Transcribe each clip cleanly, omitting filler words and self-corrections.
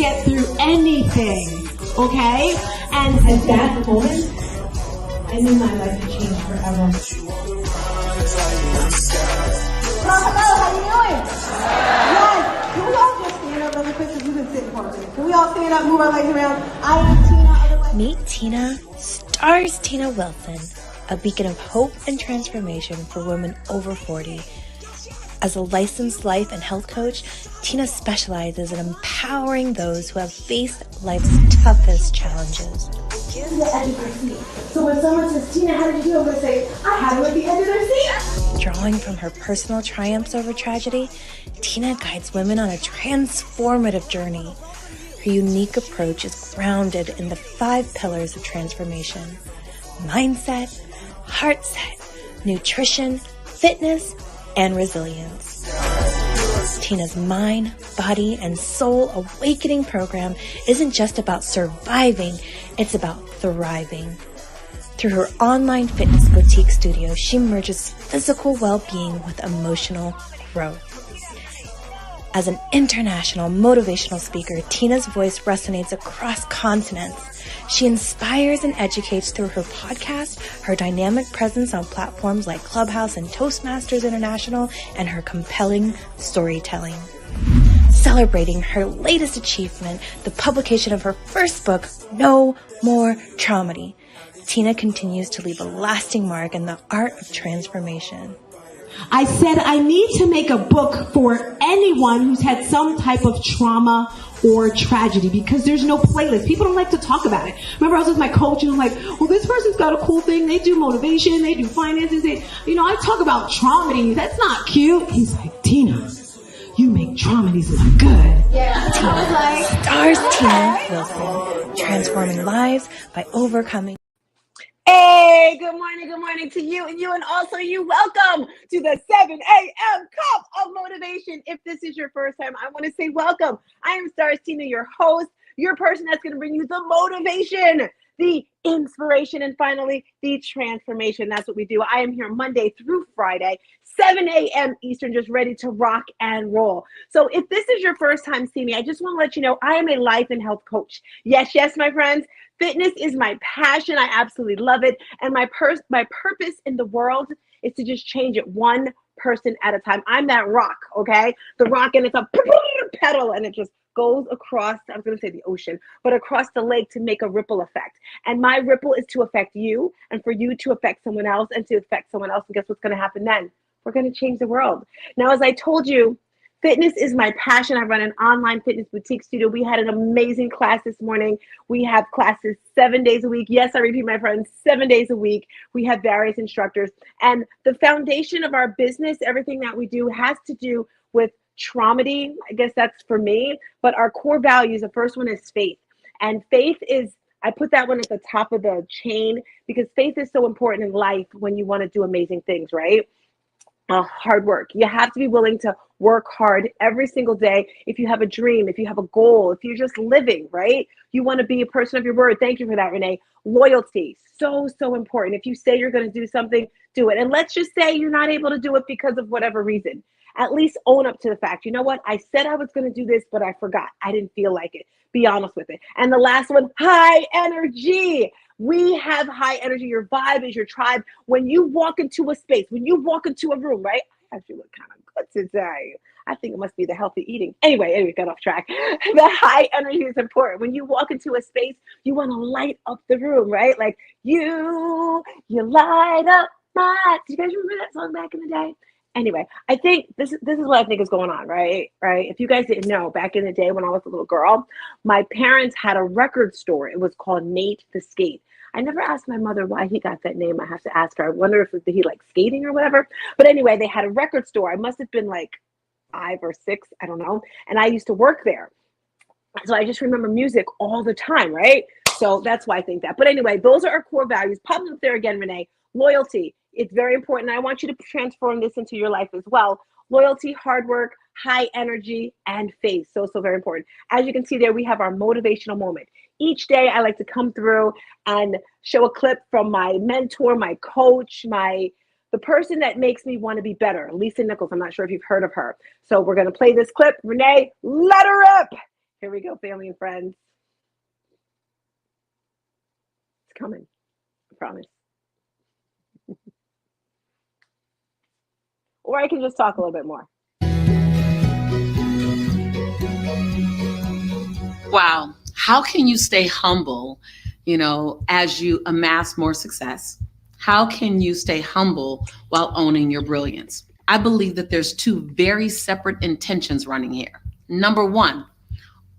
get through anything, okay? And at that moment, I knew my life would change forever. Hello, how you doing? Yes. Can we all just stand up really quick because we've been sitting for a minute? Can we all stand up, move our legs around? I am Tina, otherwise... Meet Tina, stars Tina Wilson, a beacon of hope and transformation for women over 40. As a licensed life and health coach, Tina specializes in empowering those who have faced life's toughest challenges. Here's the edge of their seat. So when someone says, Tina, how did you do? I'm going to say, I had them at the edge of their seat. Drawing from her personal triumphs over tragedy, Tina guides women on a transformative journey. Her unique approach is grounded in the 5 pillars of transformation: mindset, heart set, nutrition, fitness, and resilience. Tina's mind, body, and soul awakening program isn't just about surviving, it's about thriving. Through her online fitness boutique studio, she merges physical well-being with emotional growth. As an international motivational speaker, Tina's voice resonates across continents. She inspires and educates through her podcast, her dynamic presence on platforms like Clubhouse and Toastmasters International, and her compelling storytelling. Celebrating her latest achievement, the publication of her first book, No More Traumedy, Tina continues to leave a lasting mark in the art of transformation. I said I need to make a book for anyone who's had some type of trauma or tragedy, because there's no playlist. People don't like to talk about it. Remember, I was with my coach and I'm like, well, this person's got a cool thing. They do motivation. They do finances. I talk about traumedy. That's not cute. He's like, Tina, you make traumedies look good. Yeah. Stars Tina Wilson, transforming lives by overcoming. Hey, good morning to you and also you. Welcome to the 7 a.m. Cup of Motivation. If this is your first time, I want to say welcome. I am Stars Tina, your host, your person that's going to bring you the motivation, the inspiration, and finally, the transformation. That's what we do. I am here Monday through Friday, 7 a.m. Eastern, just ready to rock and roll. So if this is your first time seeing me, I just want to let you know I am a life and health coach. Yes, my friends. Fitness is my passion. I absolutely love it. And my purpose in the world is to just change it one person at a time. I'm that rock, okay? The rock, and it's a pedal, and it just goes across, I was going to say the ocean, but across the lake to make a ripple effect. And my ripple is to affect you, and for you to affect someone else, and to affect someone else. And guess what's going to happen then? We're going to change the world. Now, as I told you, fitness is my passion. I run an online fitness boutique studio. We had an amazing class this morning. We have classes 7 days a week. Yes, I repeat, my friends, 7 days a week. We have various instructors. And the foundation of our business, everything that we do, has to do with traumedy. I guess that's for me. But our core values, the first one is faith. And faith is, I put that one at the top of the chain because faith is so important in life when you want to do amazing things, right? Hard work. You have to be willing to work hard every single day. If you have a dream, if you have a goal, if you're just living, right? You want to be a person of your word. Thank you for that, Renee. Loyalty, so important. If you say you're going to do something, do it. And let's just say you're not able to do it because of whatever reason. At least own up to the fact. You know what? I said I was going to do this, but I forgot. I didn't feel like it. Be honest with it. And the last one, high energy. We have high energy. Your vibe is your tribe. When you walk into a space, when you walk into a room, right? I actually look kind of good today. I think it must be the healthy eating. Anyway, got off track. The high energy is important. When you walk into a space, you want to light up the room, right? Like you light up my. Do you guys remember that song back in the day? Anyway, I think this is what I think is going on, right? If you guys didn't know, back in the day when I was a little girl, my parents had a record store. It was called Nate the Skate. I never asked my mother why he got that name. I have to ask her. I wonder if he liked skating or whatever. But anyway, they had a record store. I must have been like 5 or 6, I don't know. And I used to work there. So I just remember music all the time, right? So that's why I think that. But anyway, those are our core values. Pop them up there again, Renee. Loyalty. It's very important. I want you to transform this into your life as well. Loyalty, hard work, high energy, and faith. So very important. As you can see there, we have our motivational moment. Each day, I like to come through and show a clip from my mentor, my coach, the person that makes me want to be better, Lisa Nichols. I'm not sure if you've heard of her. So we're going to play this clip. Renee, let her rip. Here we go, family and friends. It's coming. I promise. Or I can just talk a little bit more. Wow. How can you stay humble, as you amass more success? How can you stay humble while owning your brilliance? I believe that there's two very separate intentions running here. Number one,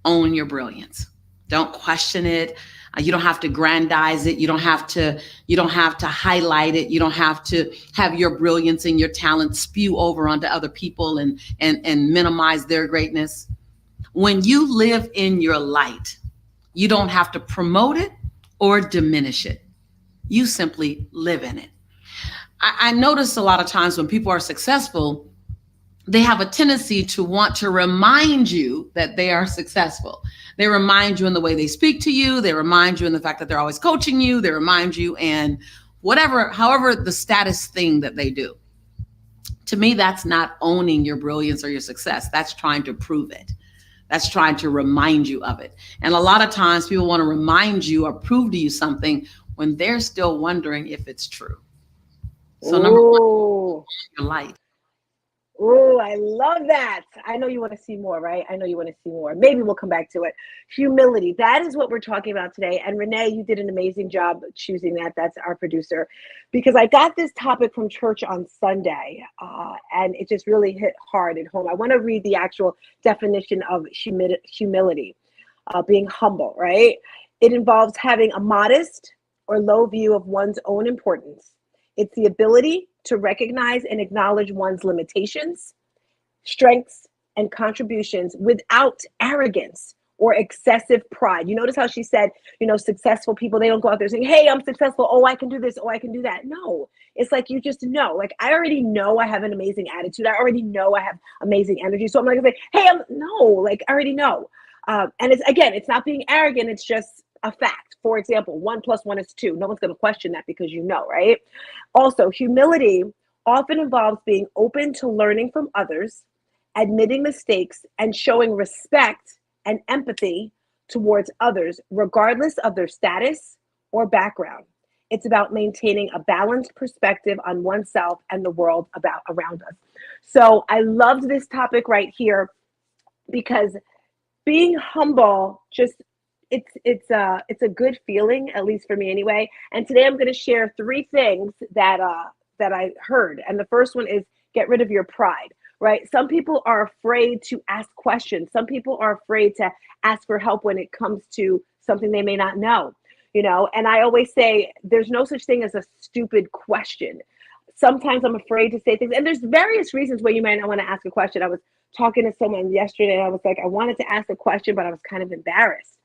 own your brilliance. Don't question it. You don't have to grandize it. You don't have to highlight it. You don't have to have your brilliance and your talent spew over onto other people and minimize their greatness. When you live in your light, you don't have to promote it or diminish it. You simply live in it. I notice a lot of times when people are successful, they have a tendency to want to remind you that they are successful. They remind you in the way they speak to you. They remind you in the fact that they're always coaching you. They remind you in however the status thing that they do. To me, that's not owning your brilliance or your success. That's trying to prove it. That's trying to remind you of it. And a lot of times people want to remind you or prove to you something when they're still wondering if it's true. So number one, your light. Oh, I love that. I know you want to see more, right? I know you want to see more. Maybe we'll come back to it. Humility. That is what we're talking about today. And Renee, you did an amazing job choosing that. That's our producer. Because I got this topic from church on Sunday, and it just really hit hard at home. I want to read the actual definition of humility, being humble, right? It involves having a modest or low view of one's own importance. It's the ability to recognize and acknowledge one's limitations, strengths, and contributions without arrogance or excessive pride. You notice how she said, successful people, they don't go out there saying, hey, I'm successful. Oh, I can do this. Oh, I can do that. No, it's like you just know. Like, I already know I have an amazing attitude. I already know I have amazing energy. So I'm not going to say, hey, I already know. And it's not being arrogant. It's just a fact. For example, 1 + 1 is 2. No one's going to question that because right? Also, humility often involves being open to learning from others, admitting mistakes, and showing respect and empathy towards others, regardless of their status or background. It's about maintaining a balanced perspective on oneself and the world around us. So I loved this topic right here because being humble it's a good feeling, at least for me anyway. And today I'm going to share 3 things that I heard. And the first one is get rid of your pride, right? Some people are afraid to ask questions. Some people are afraid to ask for help when it comes to something they may not know, and I always say there's no such thing as a stupid question. Sometimes I'm afraid to say things, and there's various reasons why you might not want to ask a question. I was talking to someone yesterday and I was like, I wanted to ask a question, but I was kind of embarrassed.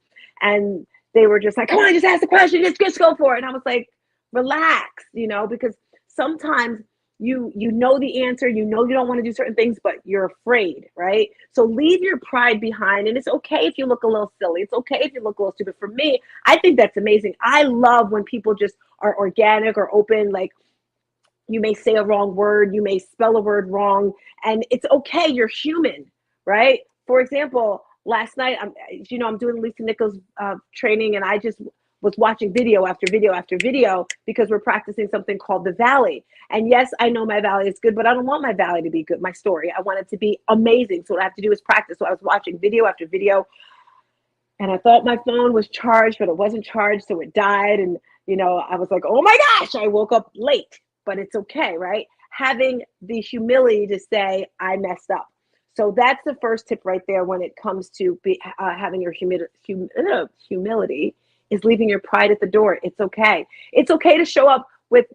And they were just like, come on, just ask the question, just go for it. And I was like, relax, because sometimes you know the answer, you don't want to do certain things, but you're afraid, right? So leave your pride behind. And it's okay if you look a little silly. It's okay if you look a little stupid. For me, I think that's amazing. I love when people just are organic or open. Like, you may say a wrong word, you may spell a word wrong, and it's okay. You're human, right? For example, last night, I'm doing Lisa Nichols training, and I just was watching video after video after video because we're practicing something called the Valley. And yes, I know my Valley is good, but I don't want my Valley to be good, my story. I want it to be amazing. So what I have to do is practice. So I was watching video after video, and I thought my phone was charged, but it wasn't charged, so it died. And, I was like, oh my gosh, I woke up late, but it's okay, right? Having the humility to say, I messed up. So that's the first tip right there when it comes to having your humility is leaving your pride at the door. It's okay. It's okay to show up with,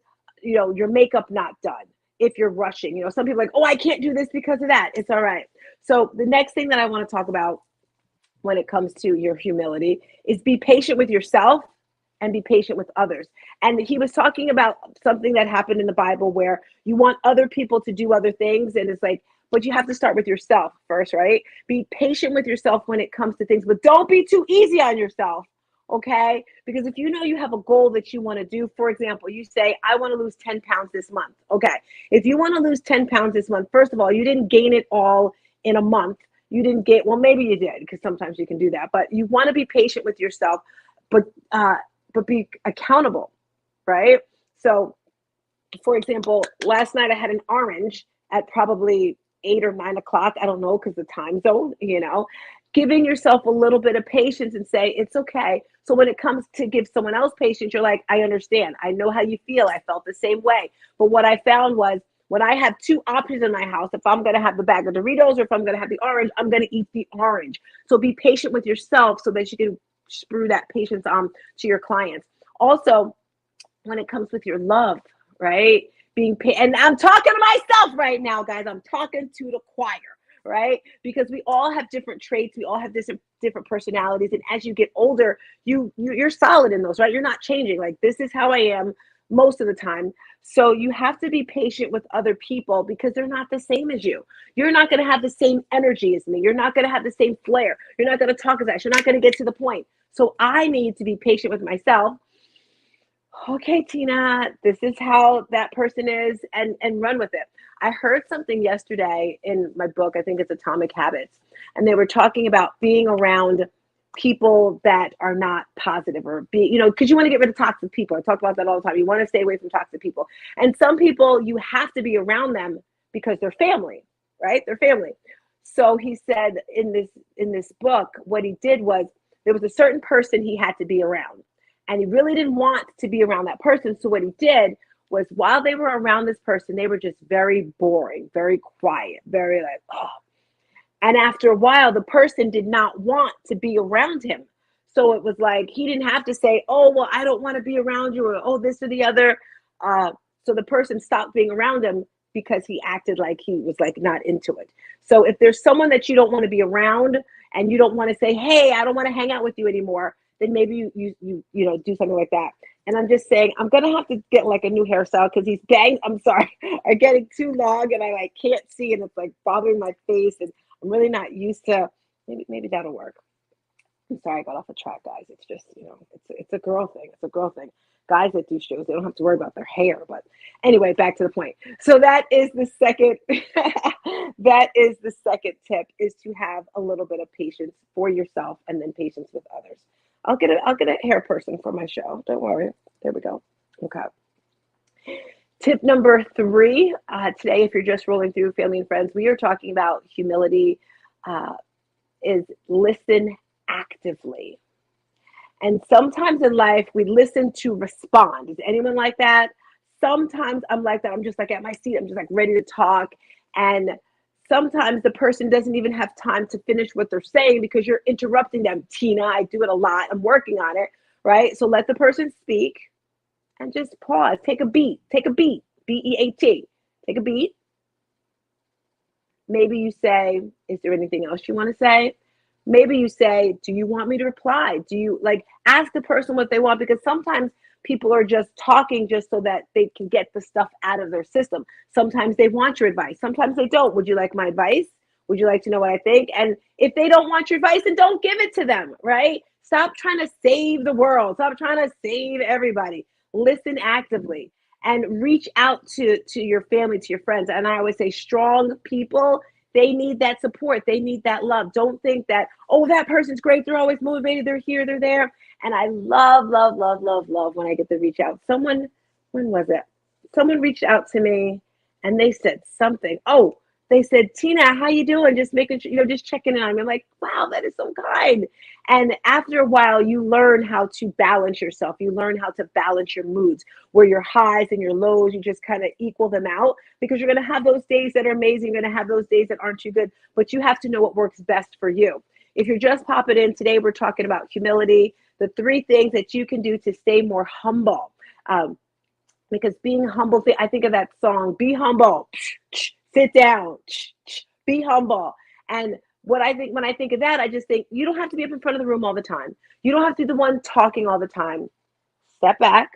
your makeup not done if you're rushing. Some people are like, oh, I can't do this because of that. It's all right. So the next thing that I want to talk about when it comes to your humility is be patient with yourself and be patient with others. And he was talking about something that happened in the Bible where you want other people to do other things. And it's like, but you have to start with yourself first, right? Be patient with yourself when it comes to things, but don't be too easy on yourself, okay? Because if you know you have a goal that you want to do, for example, you say, I want to lose 10 pounds this month. Okay, if you want to lose 10 pounds this month, first of all, you didn't gain it all in a month. you didn't get, well, maybe you did, because sometimes you can do that, but you want to be patient with yourself, but be accountable, right? So for example, last night I had an orange at probably 8 or 9 o'clock. I don't know, because the time zone, giving yourself a little bit of patience and say, it's okay. So when it comes to give someone else patience, you're like, I understand. I know how you feel. I felt the same way. But what I found was, when I have two options in my house, if I'm going to have the bag of Doritos or if I'm going to have the orange, I'm going to eat the orange. So be patient with yourself so that you can sprue that patience on to your clients. Also, when it comes with your love, right? And I'm talking to myself right now, guys. I'm talking to the choir, right? Because we all have different traits. We all have different personalities. And as you get older, you're solid in those, right? You're not changing. Like, this is how I am most of the time. So you have to be patient with other people, because they're not the same as you. You're not going to have the same energy as me. You're not going to have the same flair. You're not going to talk as fast. You're not going to get to the point. So I need to be patient with myself. Okay, Tina, this is how that person is, and run with it. I heard something yesterday in my book, I think it's Atomic Habits, and they were talking about being around people that are not positive, or because you want to get rid of toxic people. I talk about that all the time. You want to stay away from toxic people. And some people, you have to be around them because they're family, right? They're family. So he said in this book, what he did was, there was a certain person he had to be around. And he really didn't want to be around that person. So what he did was, while they were around this person, they were just very boring, very quiet, very like, oh. And after a while, the person did not want to be around him. So it was like, he didn't have to say, oh, well, I don't want to be around you, or, oh, this or the other. So the person stopped being around him because he acted like he was like not into it. So if there's someone that you don't want to be around, and you don't want to say, hey, I don't want to hang out with you anymore, then maybe you do something like that. And I'm just saying, I'm gonna have to get like a new hairstyle, because these bangs, I'm sorry, are getting too long, and I like can't see, and it's like bothering my face, and I'm really not used to. Maybe that'll work. I'm sorry, I got off the track, guys. It's just, it's a girl thing. It's a girl thing. Guys that do shows, they don't have to worry about their hair. But anyway, back to the point. So that is the second. That is the second tip, is to have a little bit of patience for yourself, and then patience with others. I'll get a hair person for my show. Don't worry. There we go. Okay. Tip number 3, today, if you're just rolling through, family and friends, we are talking about humility, is listen actively. And sometimes in life, we listen to respond. Is anyone like that? Sometimes I'm like that. I'm just like at my seat. I'm just like ready to talk. And sometimes the person doesn't even have time to finish what they're saying, because you're interrupting them. Tina, I do it a lot. I'm working on it, right? So let the person speak, and just pause. Take a beat. Take a beat. B-E-A-T. Take a beat. Maybe you say, is there anything else you want to say? Maybe you say, do you want me to reply? Do you ask the person what they want? Because sometimes people are just talking just so that they can get the stuff out of their system. Sometimes they want your advice. Sometimes they don't. Would you like my advice? Would you like to know what I think? And if they don't want your advice, then don't give it to them, right? Stop trying to save the world. Stop trying to save everybody. Listen actively and reach out to your family, to your friends. And I always say, strong people, they need that support. They need that love. Don't think that, oh, that person's great. They're always motivated. They're here. They're there. And I love when I get to reach out. When was it? Someone reached out to me, and they said something. Oh, they said, Tina, how you doing? Just making sure, just checking in on me. I'm like, wow, that is so kind. And after a while, you learn how to balance yourself. You learn how to balance your moods, where your highs and your lows, you just kind of equal them out, because you're going to have those days that are amazing. You're going to have those days that aren't too good, but you have to know what works best for you. If you're just popping in today, we're talking about humility, the 3 things that you can do to stay more humble. Because being humble, I think of that song, Be Humble, sit down, be humble. And what I think, when I think of that, I just think you don't have to be up in front of the room all the time. You don't have to be the one talking all the time. Step back.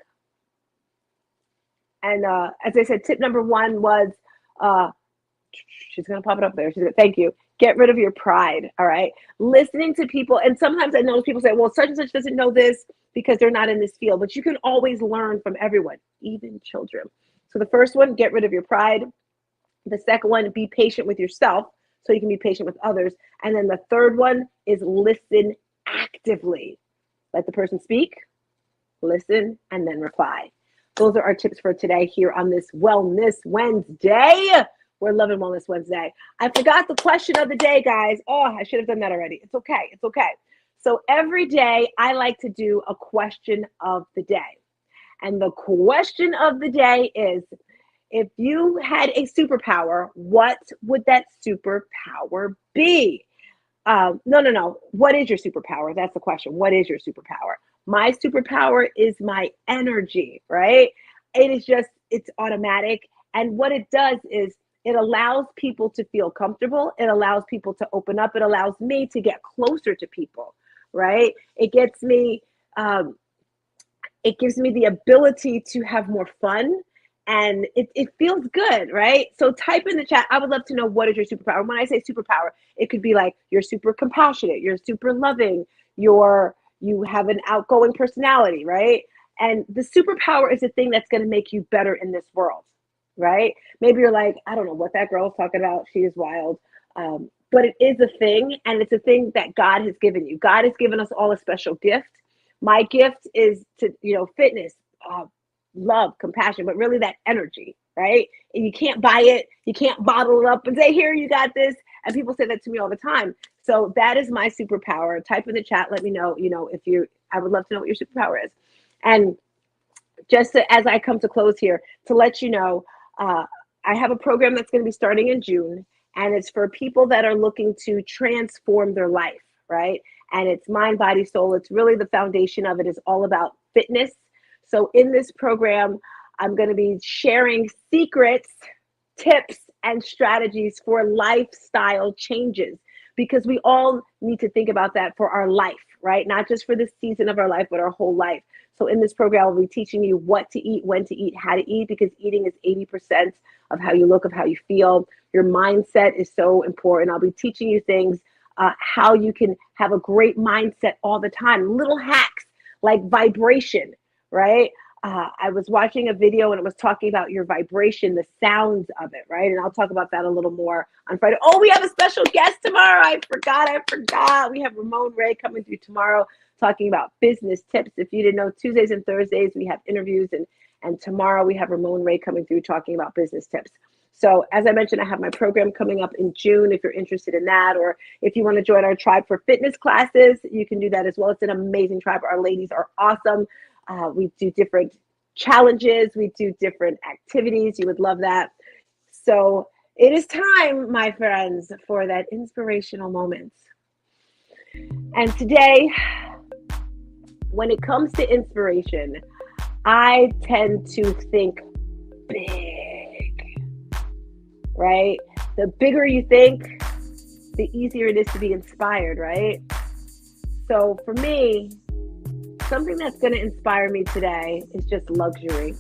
And as I said, tip number 1 was, she's going to pop it up there. Thank you. Get rid of your pride. All right. Listening to people. And sometimes I know people say, well, such and such doesn't know this because they're not in this field, but you can always learn from everyone, even children. So the first one, get rid of your pride. The second one, be patient with yourself. so you can be patient with others. And then the third one is listen actively. Let the person speak, listen, and then reply. Those are our tips for today here on this Wellness Wednesday. We're loving Wellness Wednesday. I forgot the question of the day, guys. Oh, I should have done that already. It's okay. It's okay. So every day I like to do a question of the day. And the question of the day is, if you had a superpower, what would that superpower be? No. What is your superpower? That's the question. What is your superpower? My superpower is my energy, right? It's automatic. And what it does is it allows people to feel comfortable. It allows people to open up. It allows me to get closer to people, right? It gives me the ability to have more fun. And it feels good, right? So type in the chat. I would love to know, what is your superpower? When I say superpower, it could be like you're super compassionate, you're super loving, you have an outgoing personality, right? And the superpower is the thing that's going to make you better in this world, right? Maybe you're like, I don't know what that girl's talking about. She is wild. But it is a thing, and it's a thing that God has given you. God has given us all a special gift. My gift is to, fitness, love, compassion, but really that energy, right? And you can't buy it. You can't bottle it up and say, here, you got this. And people say that to me all the time. So that is my superpower. Type in the chat. Let me know, I would love to know what your superpower is. And just as I come to close here, to let you know, I have a program that's going to be starting in June, and it's for people that are looking to transform their life, right? And it's mind, body, soul. It's really the foundation of it is all about fitness. So in this program, I'm going to be sharing secrets, tips, and strategies for lifestyle changes, because we all need to think about that for our life, right? Not just for this season of our life, but our whole life. So in this program, I'll be teaching you what to eat, when to eat, how to eat, because eating is 80% of how you look, of how you feel. Your mindset is so important. I'll be teaching you things, how you can have a great mindset all the time. Little hacks like vibration, right? I was watching a video and it was talking about your vibration, the sounds of it, right? And I'll talk about that a little more on Friday. Oh, we have a special guest tomorrow. I forgot. We have Ramon Ray coming through tomorrow talking about business tips. If you didn't know, Tuesdays and Thursdays, we have interviews, and tomorrow we have Ramon Ray coming through talking about business tips. So as I mentioned, I have my program coming up in June. If you're interested in that, or if you want to join our Tribe for Fitness classes, you can do that as well. It's an amazing tribe. Our ladies are awesome. We do different challenges. We do different activities. You would love that. So it is time, my friends, for that inspirational moment. And today, when it comes to inspiration, I tend to think big, right? The bigger you think, the easier it is to be inspired, right? So for me, something that's going to inspire me today is just luxury,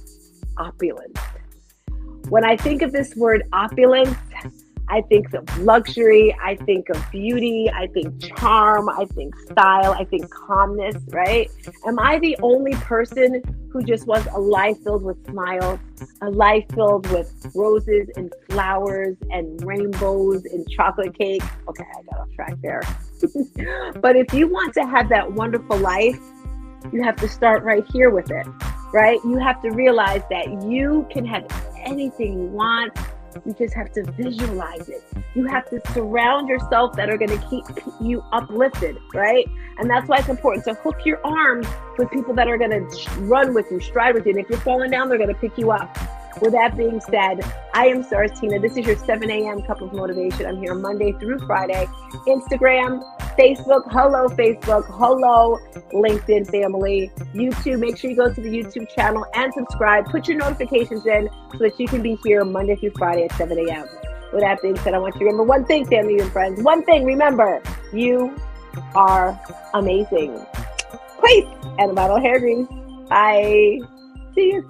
opulence. When I think of this word opulence, I think of luxury, I think of beauty, I think charm, I think style, I think calmness, right? Am I the only person who just wants a life filled with smiles, a life filled with roses and flowers and rainbows and chocolate cake? Okay, I got off track there. But if you want to have that wonderful life, you have to start right here with it, right? You have to realize that you can have anything you want. You just have to visualize it. You have to surround yourself that are going to keep you uplifted, right? And that's why it's important to hook your arms with people that are going to run with you, stride with you. And if you're falling down, they're going to pick you up. With that being said, I am Stars Tina. This is your 7 a.m. Cup of Motivation. I'm here Monday through Friday. Instagram, Facebook, hello LinkedIn family, YouTube. Make sure you go to the YouTube channel and subscribe. Put your notifications in so that you can be here Monday through Friday at 7 a.m. With that being said, I want you to remember one thing, family and friends. One thing, remember, you are amazing. Peace and a bottle of hair grease. Bye. See ya.